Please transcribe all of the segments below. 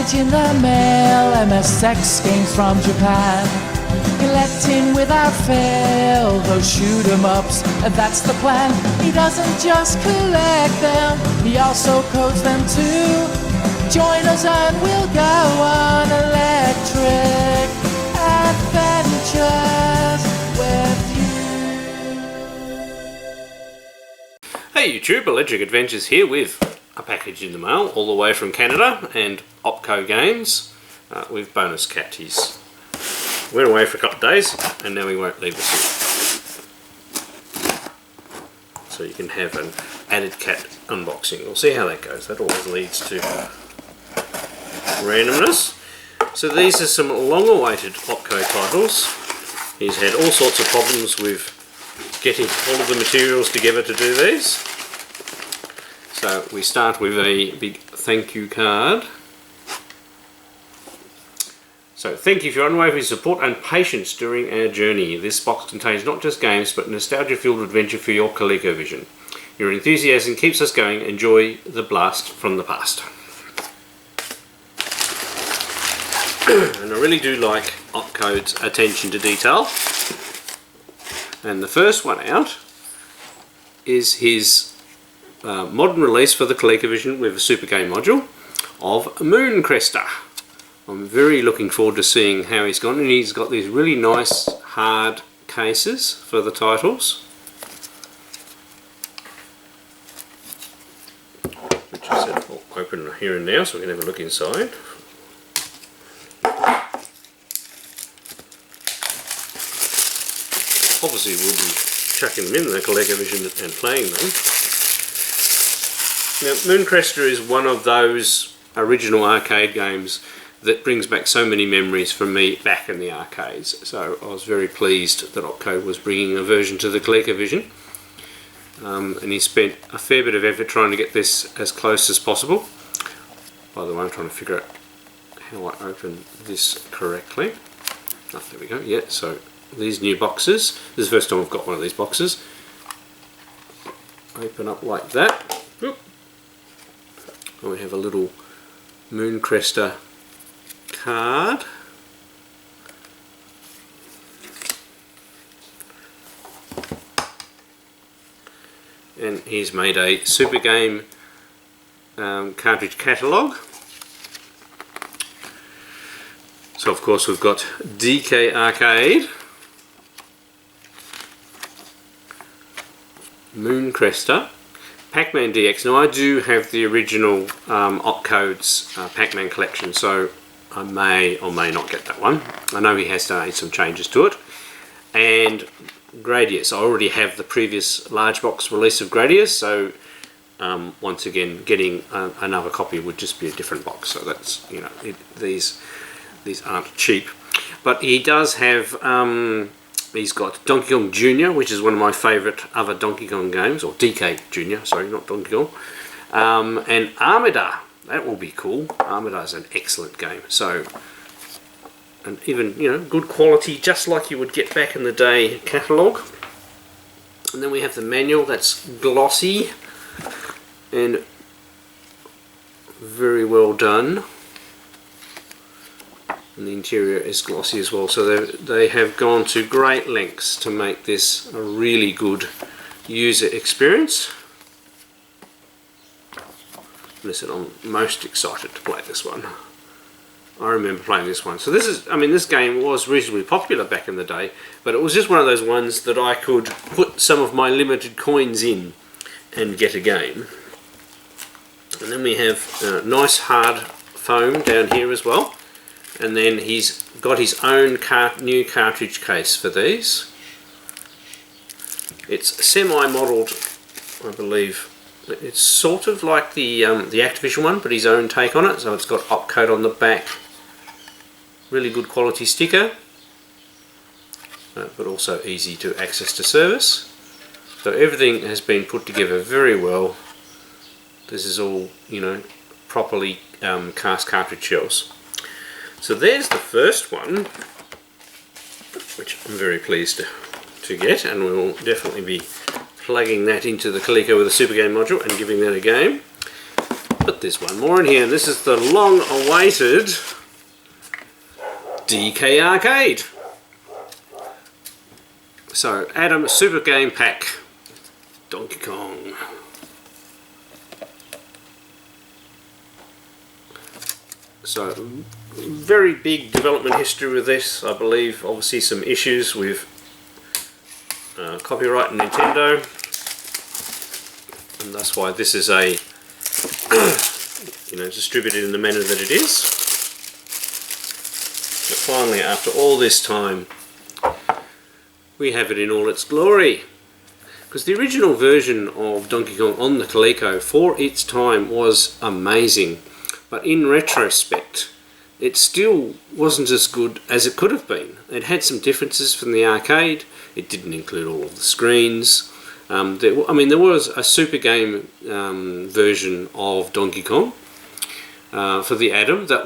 package in the mail, MSX games from Japan. Collecting without fail those shoot 'em ups, and that's the plan. He doesn't just collect them, he also codes them too. Join us and we'll go on electric adventures with you. Hey YouTube, Electric Adventures here with a package in the mail all the way from Canada and OpCode Games with Bonus Cat. He's went away for a couple of days and now he won't leave us here. So you can have an added cat unboxing. We'll see how that goes. That always leads to randomness. So these are some long-awaited OpCode titles. He's had all sorts of problems with getting all of the materials together to do these. So we start with a big thank you card. So thank you for your unwavering support and patience during our journey. This box contains not just games but nostalgia-filled adventure for your ColecoVision. Your enthusiasm keeps us going. Enjoy the blast from the past. And I really do like OpCode's attention to detail. And the first one out is his modern release for the ColecoVision with a Super Game module of Cresta. I'm very looking forward to seeing how he's gone, and he's got these really nice hard cases for the titles, which I said I'll open here and now so we can have a look inside. Obviously we'll be chucking them in the ColecoVision and playing them. Now Cresta is one of those original arcade games that brings back so many memories from me back in the arcades. So I was very pleased that OpCode was bringing a version to the ColecoVision. And he spent a fair bit of effort trying to get this as close as possible. By the way, I'm trying to figure out how I open this correctly. Oh, there we go. Yeah, so these new boxes. This is the first time I've got one of these boxes. Open up like that. Oop. And we have a little Cresta card. And he's made a Super Game cartridge catalogue. So of course we've got DK Arcade, Cresta, Pac-Man DX. Now I do have the original OpCode's Pac-Man collection, so I may or may not get that one. I know he has made some changes to it. And Gradius, I already have the previous large box release of Gradius, so once again getting another copy would just be a different box. So that's, you know, these aren't cheap. But he does have, he's got Donkey Kong Jr., which is one of my favourite other Donkey Kong games, or DK Jr., sorry, not Donkey Kong, and Armada. That will be cool. Armada is an excellent game. So, and even, you know, good quality, just like you would get back in the day catalogue. And then we have the manual. That's glossy and very well done. And the interior is glossy as well. So they have gone to great lengths to make this a really good user experience. Listen, I'm most excited to play this one. I remember playing this one. So this is, I mean, this game was reasonably popular back in the day, but it was just one of those ones that I could put some of my limited coins in and get a game. And then we have nice hard foam down here as well. And then he's got his own new cartridge case for these. It's semi-modelled, I believe. It's sort of like the Activision one, but his own take on it. So it's got OpCode on the back. Really good quality sticker, but also easy to access to service. So everything has been put together very well. This is all, you know, properly cast cartridge shells. So there's the first one, which I'm very pleased to get, and we will definitely be plugging that into the Coleco with a Super Game module and giving that a game. But there's one more in here, and this is the long-awaited DK Arcade. So, Adam Super Game Pack, Donkey Kong. So, very big development history with this, I believe. Obviously some issues with copyright and Nintendo, and that's why this is a distributed in the manner that it is. But finally, after all this time, we have it in all its glory. Because the original version of Donkey Kong on the Coleco for its time was amazing, but in retrospect it still wasn't as good as it could have been. It had some differences from the arcade. It didn't include all of the screens. There was a Super Game version of Donkey Kong for the Adam that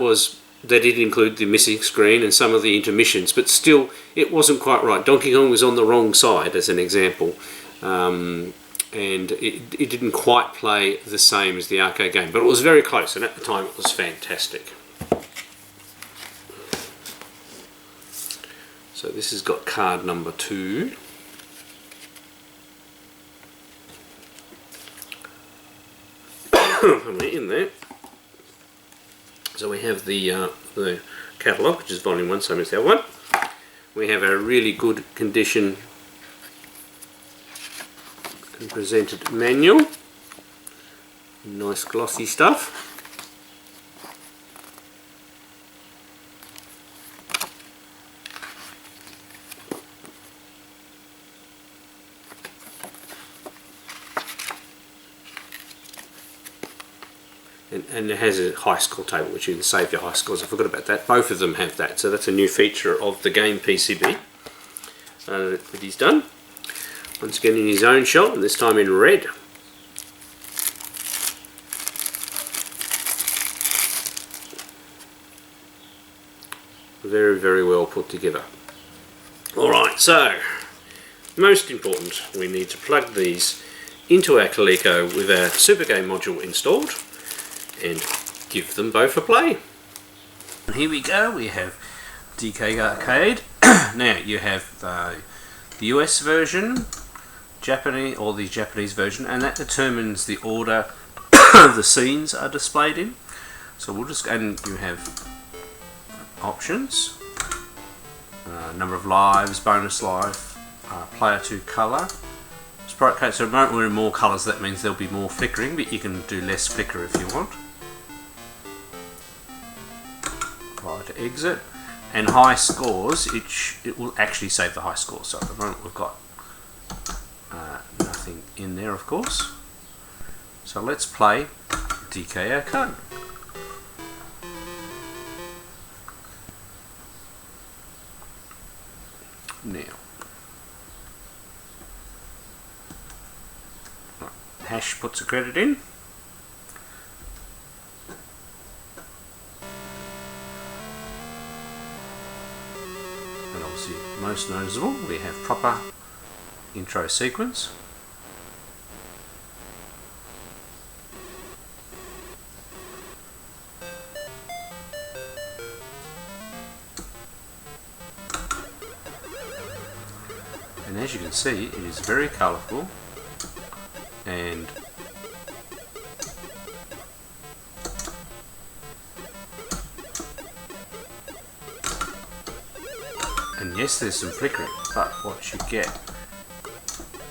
did include the missing screen and some of the intermissions, but still it wasn't quite right. Donkey Kong was on the wrong side, as an example, and it didn't quite play the same as the arcade game, but it was very close, and at the time it was fantastic. So this has got card number 2. In there. So we have the catalogue, which is volume 1, same as the other one. We have a really good condition and presented manual. Nice glossy stuff. And it has a high score table, which you can save your high scores. I forgot about that. Both of them have that, so that's a new feature of the game PCB that he's done. Once again in his own shot, and this time in red. Very, very well put together. Alright, so, most important, we need to plug these into our Coleco with our Super Game module installed, and give them both a play. And here we go, we have DK Arcade. Now you have the US version, Japanese, or the Japanese version, and that determines the order the scenes are displayed in. So we'll just, and you have options, number of lives, bonus life, player to colour, sprite code. So it won't wear more colours, that means there'll be more flickering, but you can do less flicker if you want. Prior to exit, and high scores, it will actually save the high scores. So at the moment we've got nothing in there, of course. So let's play DK Arcade. Now, right, Hash puts a credit in. And obviously, most noticeable, we have proper intro sequence. And as you can see, it is very colourful, and yes, there's some flickering, but what you get,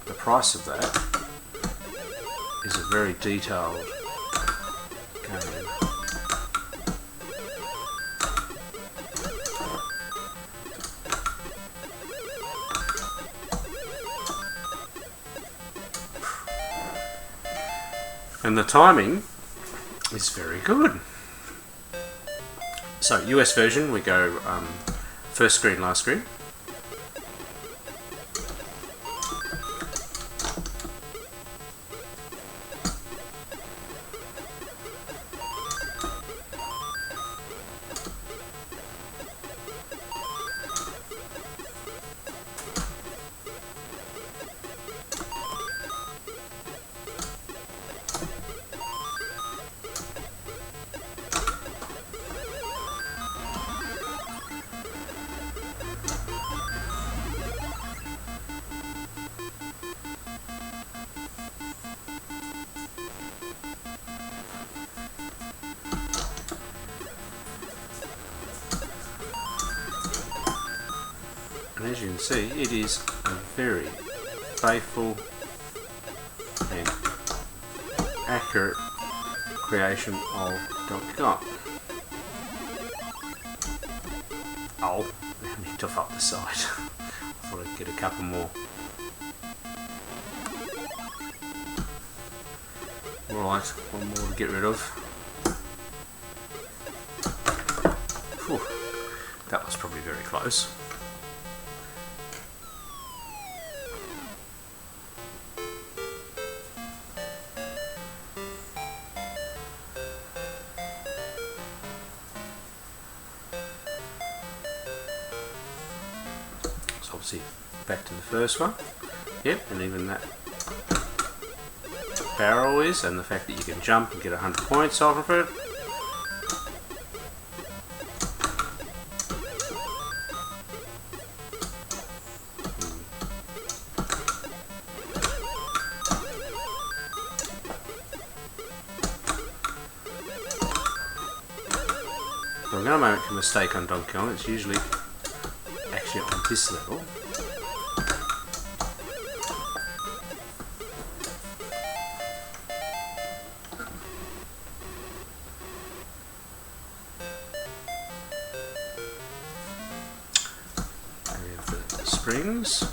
the price of that, is a very detailed game. And the timing is very good. So US version, we go first screen, last screen. And as you can see, it is a very faithful and accurate creation of Donkey Kong. Oh, I need to up the side. I thought I'd get a couple more. Alright, one more to get rid of. Whew, that was probably very close. So obviously back to the first one. Yep, and even that barrel is, and the fact that you can jump and get 100 points off of it. I'm going to make a mistake on Donkey Kong. It's usually actually on this level. Springs.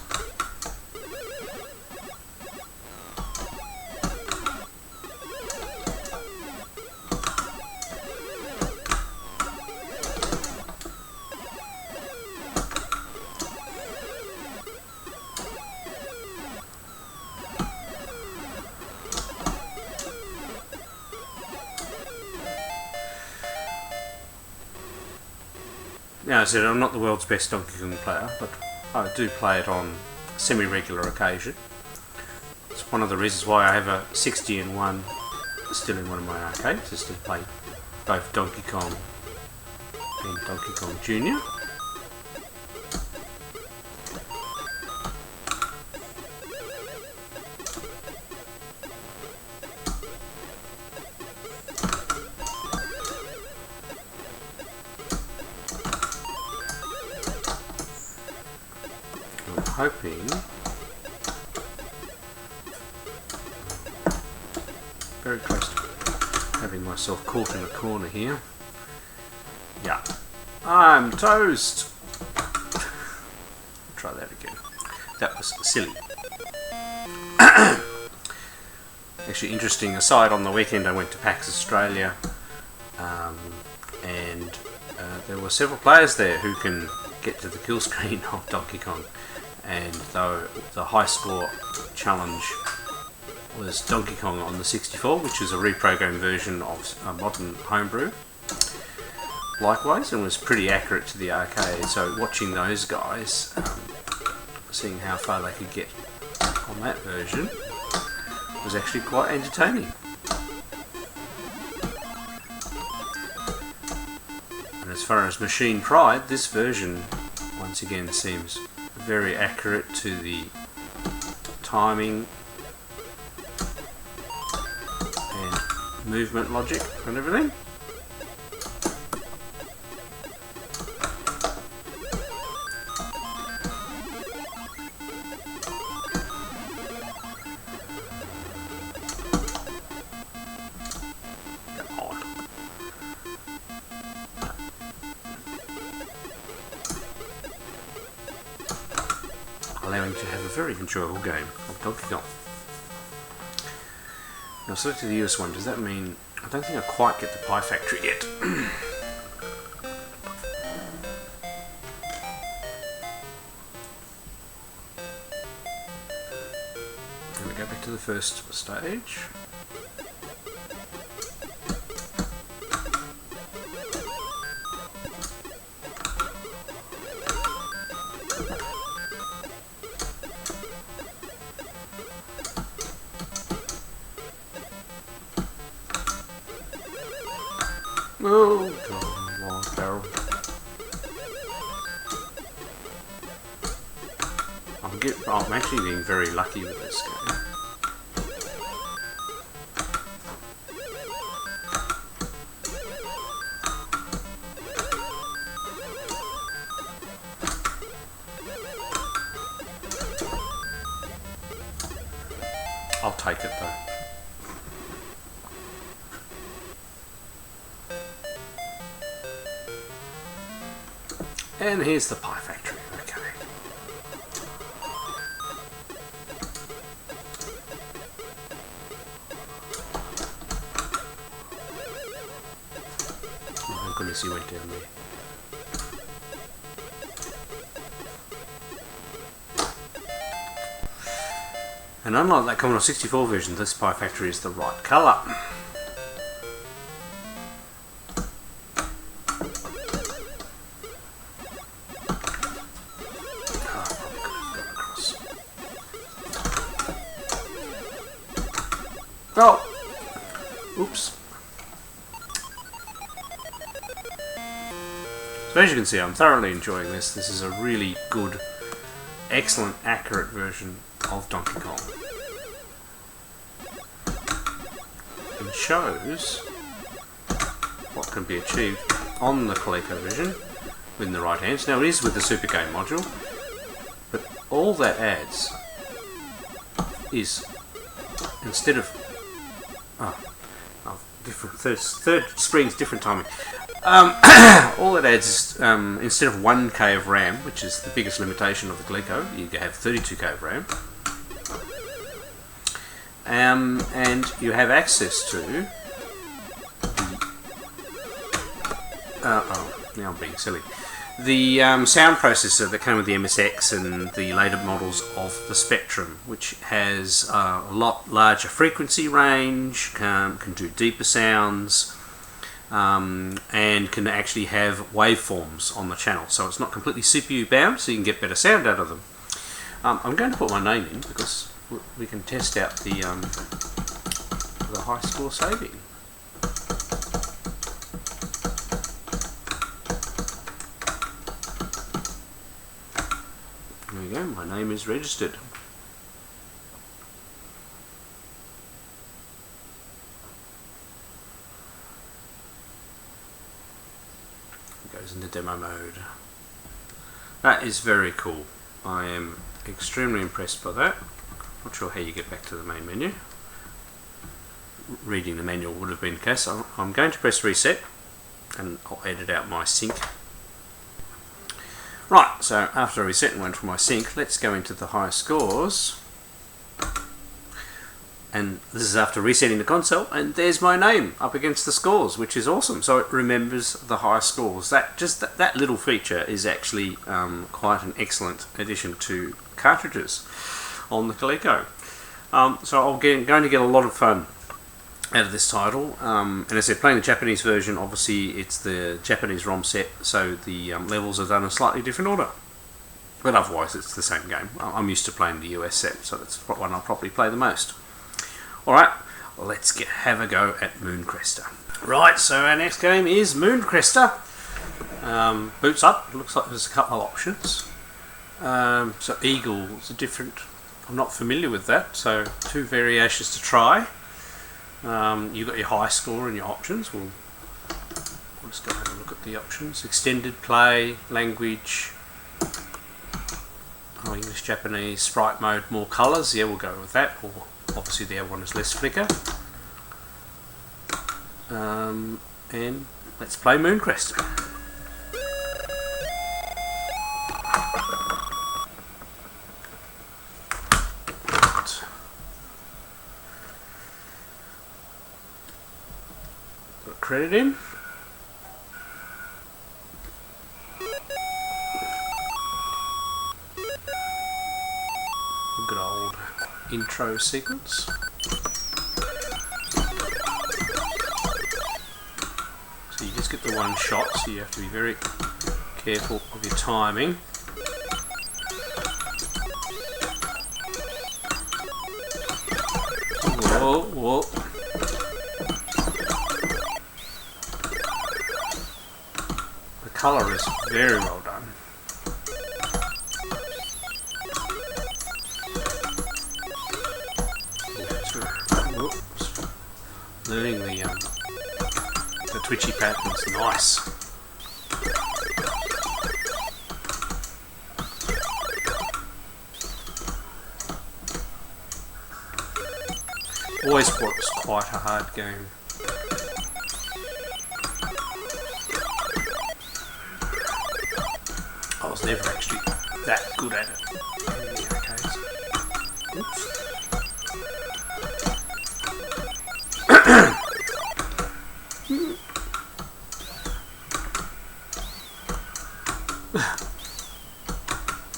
Now, I said I'm not the world's best Donkey Kong player, but I do play it on semi-regular occasion. It's one of the reasons why I have a 60 in one still in one of my arcades, is to play both Donkey Kong and Donkey Kong Jr. Hoping very close to having myself caught in a corner here. Yeah, I'm toast. Try that again. That was silly. Actually, interesting aside, on the weekend I went to PAX Australia, and there were several players there who can get to the kill screen of Donkey Kong. And though the high score challenge was Donkey Kong on the 64, which is a reprogrammed version of a modern homebrew, likewise, and was pretty accurate to the arcade. So watching those guys, seeing how far they could get on that version, was actually quite entertaining. And as far as machine pride, this version once again seems very accurate to the timing and movement logic and everything. Allowing to have a very enjoyable game of Donkey Kong. Now, I selected the US one. Does that mean I don't think I quite get the Pie Factory yet? Then we go back to the first stage. Oh, God, long barrel. I'm actually being very lucky with this game. I'll take it though. And here's the Pie Factory. Okay. Oh my goodness, he went down there. And unlike that Commodore 64 version, this Pie Factory is the right colour. Oh! Oops. So as you can see, I'm thoroughly enjoying this. This is a really good, excellent, accurate version of Donkey Kong. And shows what can be achieved on the ColecoVision with the right hands. Now it is with the Super Game module, but all that adds is, instead of different third screen's different timing. All it adds is instead of 1K of RAM, which is the biggest limitation of the Coleco, you have 32K of RAM, and you have access to the now I'm being silly. The sound processor that came with the MSX and the later models of the Spectrum, which has a lot larger frequency range, can do deeper sounds, and can actually have waveforms on the channel. So it's not completely CPU bound, so you can get better sound out of them. I'm going to put my name in because we can test out the high score saving. There we go, my name is registered. It goes into demo mode. That is very cool. I am extremely impressed by that. Not sure how you get back to the main menu. Reading the manual would have been the case. I'm going to press reset and I'll edit out my sync. Right, so after I reset and went for my sync, let's go into the high scores. And this is after resetting the console, and there's my name up against the scores, which is awesome. So it remembers the high scores. That little feature is actually quite an excellent addition to cartridges on the Coleco. So I'm going to get a lot of fun out of this title, and as I said, playing the Japanese version, obviously it's the Japanese ROM set, so the levels are done in a slightly different order, but otherwise it's the same game. I'm used to playing the US set, so that's one I'll probably play the most. Alright, let's have a go at Moon Cresta. Right, so our next game is Moon Cresta. Boots up, looks like there's a couple of options. So Eagle's a different, I'm not familiar with that, so two variations to try. You've got your high score and your options. We'll just go and have a look at the options. Extended play, language, English, Japanese, sprite mode, more colours. Yeah, we'll go with that. Or obviously the other one is less flicker. And let's play Moon Cresta. Credit in. Good old intro sequence. So you just get the one shot, so you have to be very careful of your timing. Whoa, whoa. Colour is very well done. Oops. Learning the twitchy patterns, nice. Always thought it was quite a hard game. I was never actually that good at it in the arcades. Oops.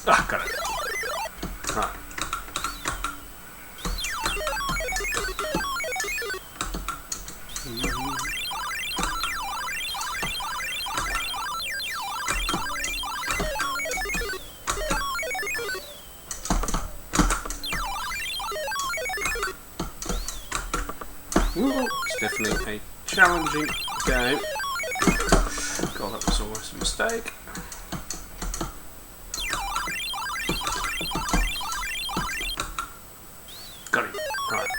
Ah, got it. Right. Ooh, it's definitely a challenging game. God, that was almost a mistake. Got it. Right.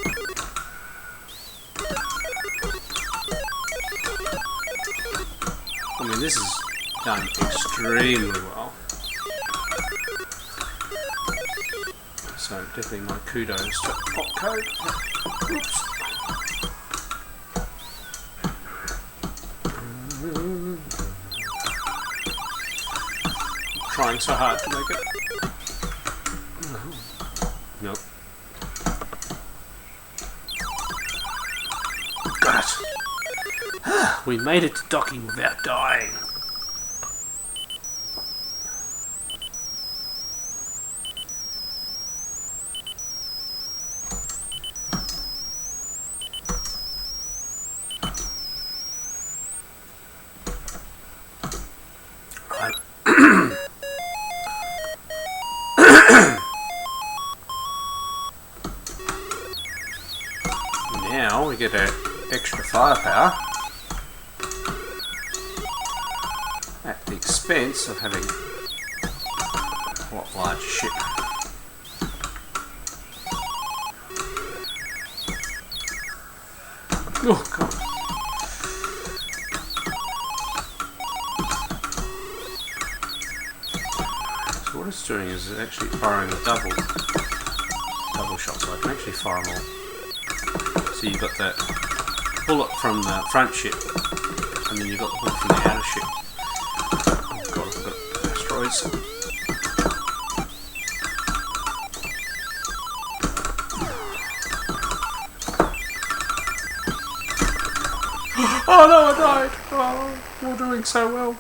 I mean, this is done extremely well. So definitely my kudos to OpCode. Oops. Trying so hard to make it. Nope. Got it. We made it to docking without dying. Right. Now we get our extra firepower at the expense of having a lot larger ship. Oh god. So what it's doing is it's actually firing a double shot, so I can actually fire more. So you've got that bullet from the front ship, and then you've got the bullet from the outer ship. Oh god, I've got asteroids. Oh no, I died! Oh, you're doing so well.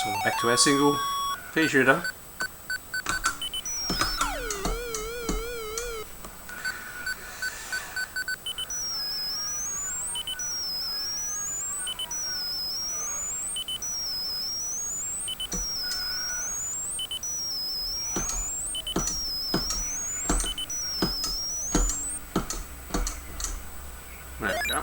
So we're back to our single pea shooter. There we go.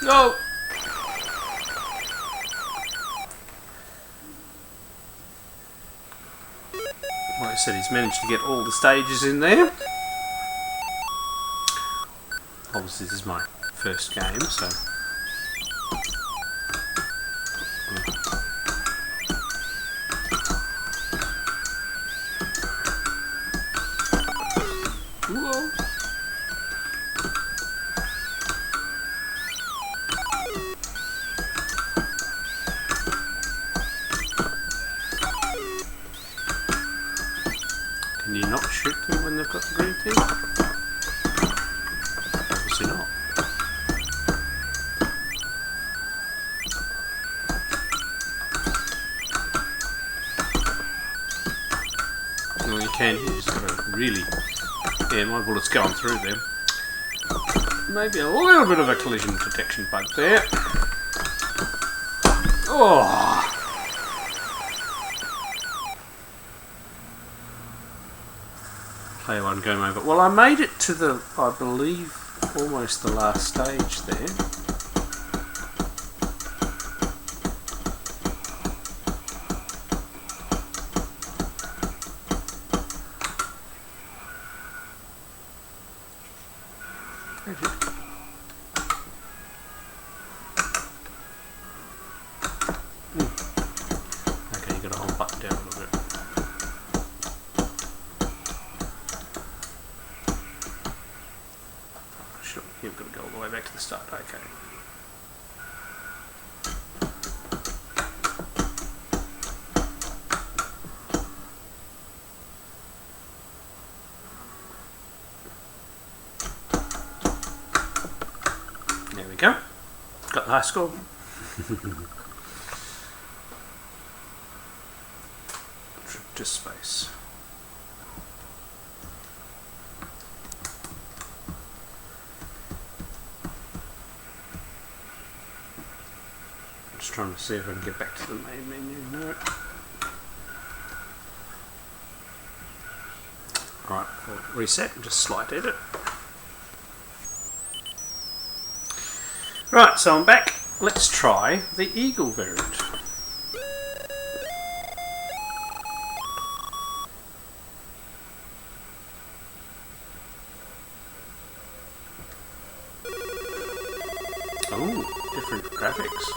No! Like I said, he's managed to get all the stages in there. Obviously this is my first game, so... Whoa. Can you not shoot them when they've got the green thing? Obviously not. Well, you can, you just gotta really... Yeah, my bullet's going through them. Maybe a little bit of a collision detection bug there. Oh! Player one game over. Well, I made it to the, I believe, almost the last stage there. going to hold button down a little bit. Sure, you've got to go all the way back to the start. Okay. There we go. Got the high score. Just space. I'm just trying to see if I can get back to the main menu. No. Right, we'll reset and just slight edit. Right, so I'm back. Let's try the Eagle variant. Oh, different graphics.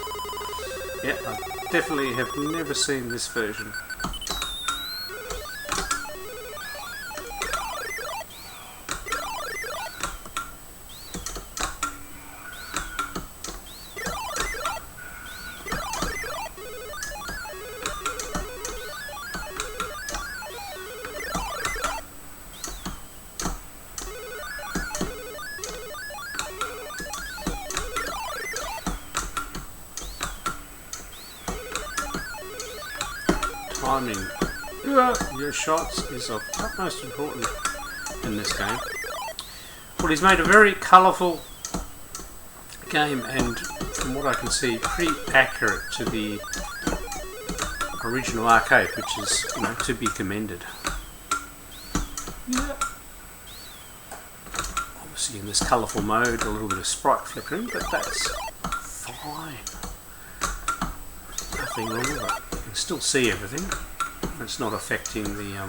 Yeah, I definitely have never seen this version. Timing your shots is of utmost importance in this game. Well, he's made a very colourful game, and from what I can see, pretty accurate to the original arcade, which is, you know, to be commended. Yeah. Obviously in this colourful mode, a little bit of sprite flickering, but that's fine. Nothing wrong with it. You can still see everything. It's not affecting the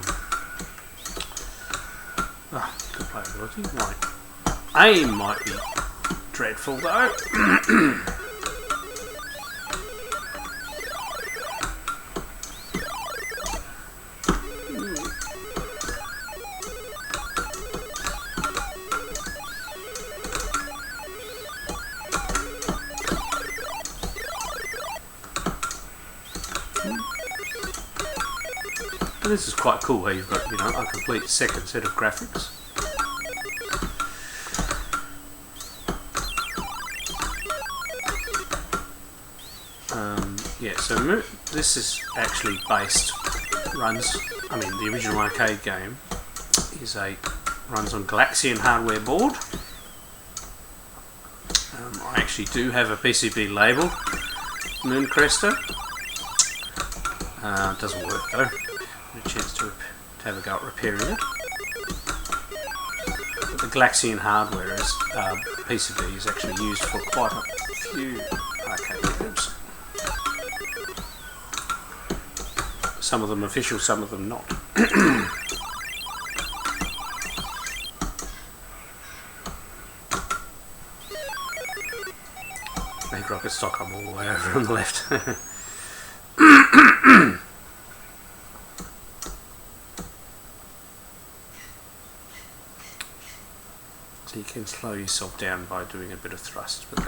good playability. My aim might be dreadful though. This is quite cool how you've got, you know, a complete second set of graphics. Yeah, so this is actually the original arcade game runs on Galaxian hardware board. I actually do have a PCB label, Moon Cresta. It doesn't work though. A chance to have a go at repairing it. But the Galaxian hardware PCB is actually used for quite a few arcade games. Some of them official, some of them not. Make rocket stock, I'm all the way over on the left. So you can slow yourself down by doing a bit of thrust, but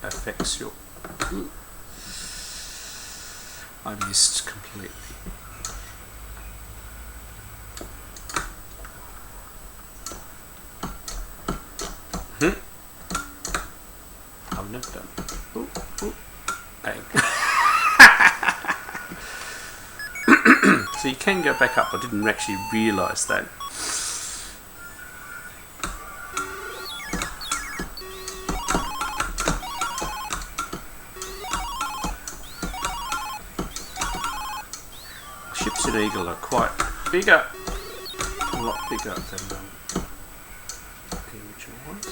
that affects your... I missed completely. I've never done it. Ooh, ooh. Bang. So you can go back up. I didn't actually realise that. Ships at Eagle are quite bigger, a lot bigger than the original ones.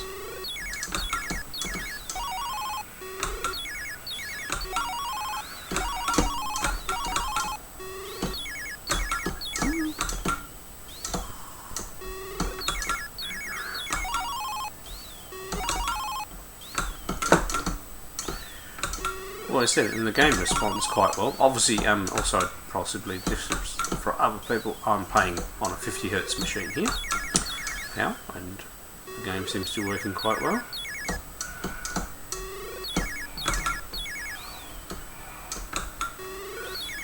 I said, and the game responds quite well. Obviously, also possibly for other people, I'm playing on a 50 Hz machine here now, and the game seems to be working quite well.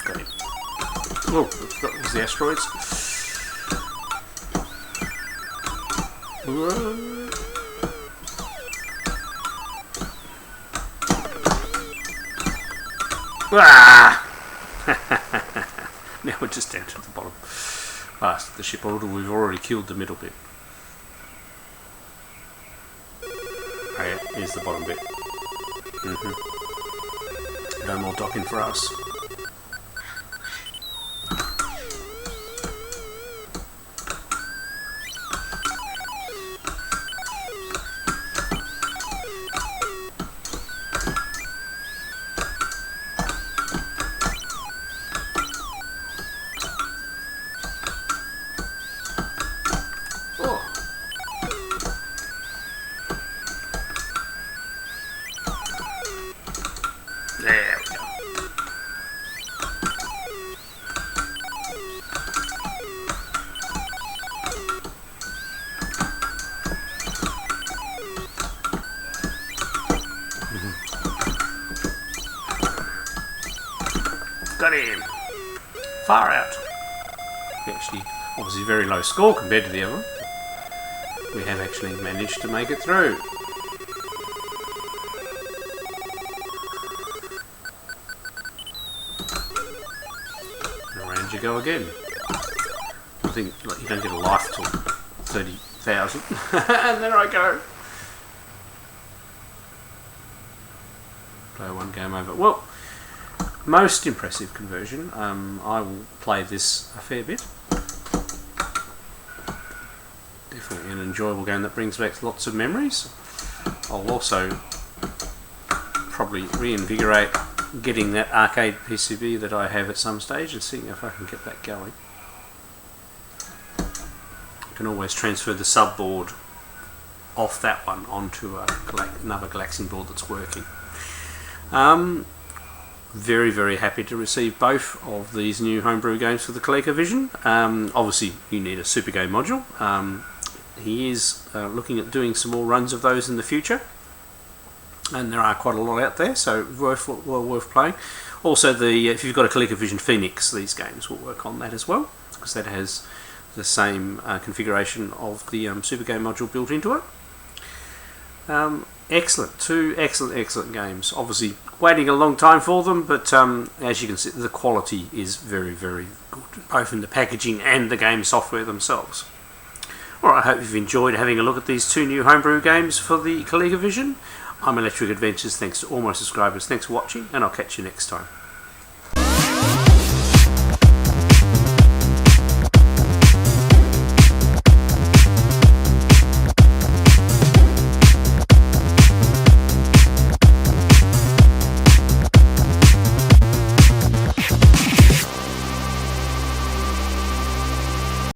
Got him. Oh, that was the asteroids. Whoa. Ah! Now we're just down to the bottom. Past the ship order, we've already killed the middle bit. Oh yeah, here's the bottom bit. No more docking for us. There we go. Got him. Far out. Actually, obviously very low score compared to the other one. We have actually managed to make it through. Around you go again. I think like, you don't get a life till 30,000. And there I go. Play one game over. Well, most impressive conversion. I will play this a fair bit. Definitely an enjoyable game that brings back lots of memories. I'll also probably reinvigorate getting that arcade PCB that I have at some stage and seeing if I can get that going. I can always transfer the subboard off that one onto another Galaxian board that's working. Very, very happy to receive both of these new homebrew games for the ColecoVision. Obviously, you need a Super Game module. He is looking at doing some more runs of those in the future, and there are quite a lot out there, so worth playing. Also, if you've got a ColecoVision Phoenix, these games will work on that as well, because that has the same configuration of the Super Game module built into it. Excellent, two excellent games. Obviously, waiting a long time for them, but as you can see, the quality is very, very good, both in the packaging and the game software themselves. Alright, I hope you've enjoyed having a look at these two new homebrew games for the ColecoVision. I'm Electric Adventures, thanks to all my subscribers, thanks for watching, and I'll catch you next time.